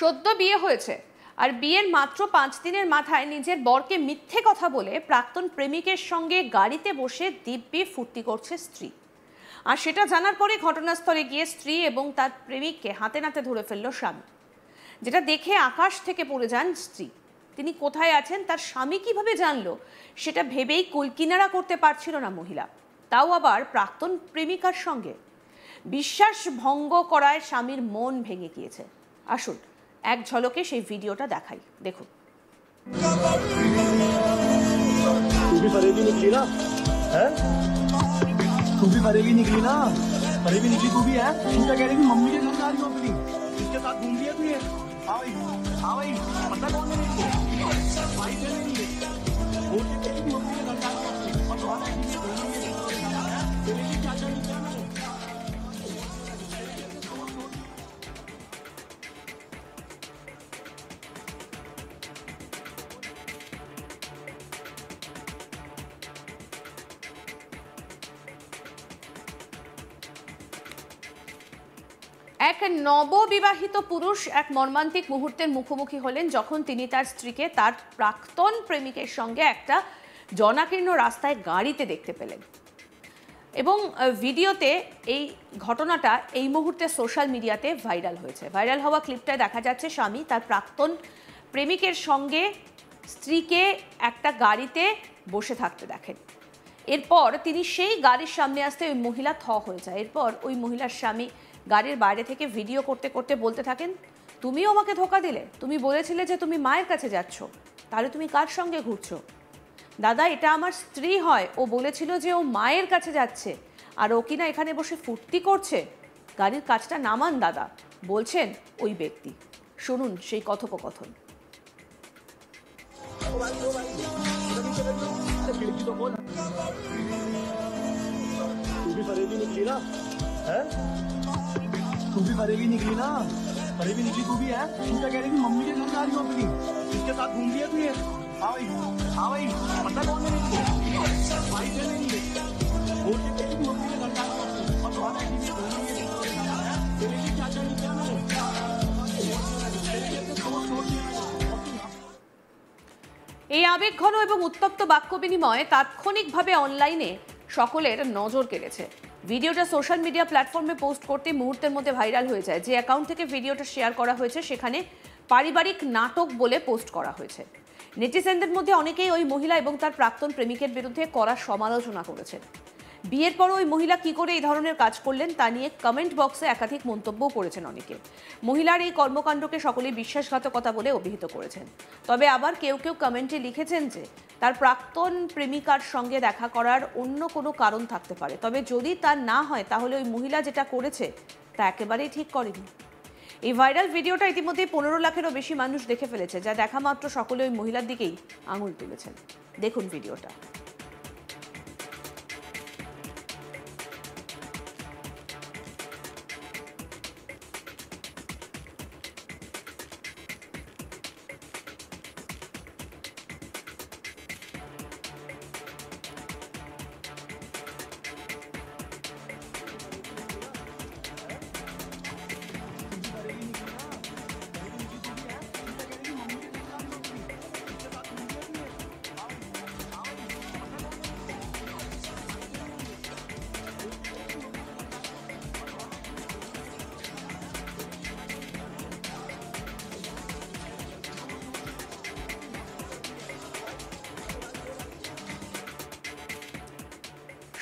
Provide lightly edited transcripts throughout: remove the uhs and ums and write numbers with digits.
সদ্য বিয়ে হয়েছে আর বিয়ের মাত্র 5 দিনের মাথায় নিজের বরকে মিথ্যে কথা বলে প্রাক্তন প্রেমিকের সঙ্গে গাড়িতে বসে দিব্যি ফুর্তি করছে স্ত্রী। আর সেটা জানার পরে ঘটনাস্থলে গিয়ে স্ত্রী এবং তার প্রেমিককে হাতে নাতে ধরে ফেলল স্বামী, যেটা দেখে আকাশ থেকে পড়ে যান স্ত্রী। তিনি কোথায় আছেন, তার স্বামী কিভাবে জানলো, সেটা ভেবেই কুলকিনারা করতে পারছিল না মহিলা, তাও আবার প্রাক্তন প্রেমিকার সঙ্গে। বিশ্বাস ভঙ্গ করায় স্বামীর মন ভেঙে গিয়েছে। আসুন এক ঝলকে সেই ভিডিওটা দেখাই, দেখুন। तू भी फरेबी निकली ना, है? तू भी फरेबी निकली ना, फरेबी निकली तू भी है। तू क्या कह रही थी, मम्मी के घर जा रही हो अपनी, इसके साथ घूम लिया तू ये? हाँ भाई, हाँ भाई, पता कौन है इसको? भाई है नहीं ये, वो कहती थी मम्मी के घर जा रही हो अपनी, और तुम्हारा ऐसी घूमेंगे, तेरे लिए क्या क्या नहीं किया मैंने। এক নববিবাহিত পুরুষ এক মর্মান্তিক মুহূর্তের মুখোমুখি হলেন যখন তিনি তার স্ত্রীকে তার প্রাক্তন প্রেমিকের সঙ্গে একটা জনাকীর্ণ রাস্তায় গাড়িতে দেখতে পেলেন। এবং ভিডিওতে এই ঘটনাটা এই মুহূর্তে সোশ্যাল মিডিয়াতে ভাইরাল হয়েছে। ভাইরাল হওয়া ক্লিপটায় দেখা যাচ্ছে স্বামী তার প্রাক্তন প্রেমিকের সঙ্গে স্ত্রীকে একটা গাড়িতে বসে থাকতে দেখেন। এরপর তিনি সেই গাড়ির সামনে আসতে ওই মহিলা থ হয়ে যায়। এরপর ওই মহিলার স্বামী গাড়ির বাইরে থেকে ভিডিও করতে করতে বলতে থাকেন, তুমিও আমাকে ধোকা দিলে, তুমি বলেছিলে যে তুমি মায়ের কাছে যাচ্ছ, তাহলে তুমি কার সঙ্গে ঘুরছো? দাদা, এটা আমার স্ত্রী হয়, ও বলেছিল যে ও মায়ের কাছে যাচ্ছে আর ও কিনা এখানে বসে ফুর্তি করছে। গাড়ির কাজটা নামান দাদা, বলছেন ওই ব্যক্তি। শুনুন সেই কথোপকথন। तू भी फरेबी निकली ना, है? तू भी फरेबी निकली ना, फरेबी निकली तू भी है। तू क्या कह रही थी, मम्मी के घर जा रही हो अपनी, इसके साथ घूम लिया तू ये? हाँ भाई, हाँ भाई, पता कौन है इसको? भाई है नहीं ये, वो कहती थी मम्मी के घर जा रही हो अपनी, और तुम्हारा ऐसी घूमेंगे, तेरे लिए क्या क्या नहीं किया मैंने। এই আবেগঘন এবং উত্তপ্ত বাক্য বিনিময়ে তাৎক্ষণিকভাবে অনলাইনে সকলের নজর কেড়েছে। ভিডিওটা সোশ্যাল মিডিয়া প্ল্যাটফর্মে পোস্ট করতে মুহূর্তের মধ্যে ভাইরাল হয়ে যায়। যে অ্যাকাউন্ট থেকে ভিডিওটা শেয়ার করা হয়েছে সেখানে পারিবারিক নাটক বলে পোস্ট করা হয়েছে। নেটিজেনদের মধ্যে অনেকেই ওই মহিলা এবং তার প্রাক্তন প্রেমিকের বিরুদ্ধে কড়া সমালোচনা করেছেন। বিয়ের পর ওই মহিলা কি করে এই ধরনের কাজ করলেন তা নিয়ে কমেন্ট বক্সে একাধিক মন্তব্যও করেছেন অনেকে। মহিলার এই কর্মকাণ্ডকে সকলেই বিশ্বাসঘাতকতা বলে অভিহিত করেছেন। তবে আবার কেউ কেউ কমেন্টে লিখেছেন যে তার প্রাক্তন প্রেমিকার সঙ্গে দেখা করার অন্য কোনো কারণ থাকতে পারে, তবে যদি তার না হয় তাহলে ওই মহিলা যেটা করেছে তা একেবারেই ঠিক করেনি। এই ভাইরাল ভিডিওটা ইতিমধ্যে 15 লাখেরও বেশি মানুষ দেখে ফেলেছে, যা দেখা মাত্র সকলে ওই মহিলার দিকেই আঙুল তুলেছেন। দেখুন ভিডিওটা।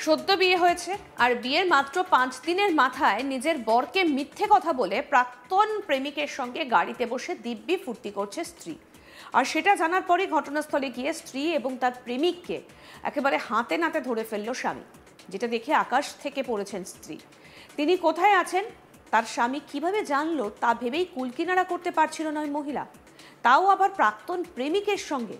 সদ্য বিয়ে হয়েছে আর বিয়ের মাত্র 5 দিনের মাথায় নিজের বরকে মিথ্যে কথা বলে প্রাক্তন প্রেমিকের সঙ্গে গাড়িতে বসে দিব্যি ফুর্তি করছে স্ত্রী। আর সেটা জানার পরে ঘটনাস্থলে গিয়ে স্ত্রী এবং তার প্রেমিককে একেবারে হাতে নাতে ধরে ফেলল স্বামী, যেটা দেখে আকাশ থেকে পড়েছেন স্ত্রী। তিনি কোথায় আছেন, তার স্বামী কিভাবে জানলো তা ভেবেই কুলকিনারা করতে পারছিল না ওই মহিলা, তাও আবার প্রাক্তন প্রেমিকের সঙ্গে।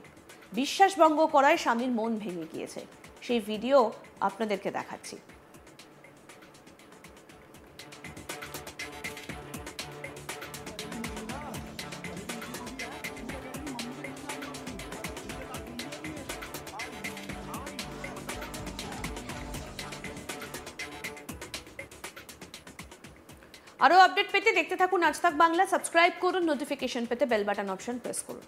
বিশ্বাসভঙ্গ করায় স্বামীর মন ভেঙে গিয়েছে। সেই ভিডিও আপনাদেরকে দেখাচ্ছি। আরও আপডেট পেতে দেখতে থাকুন আজ তাক বাংলা, সাবস্ক্রাইব করুন, নোটিফিকেশন পেতে বেল বাটন অপশন প্রেস করুন।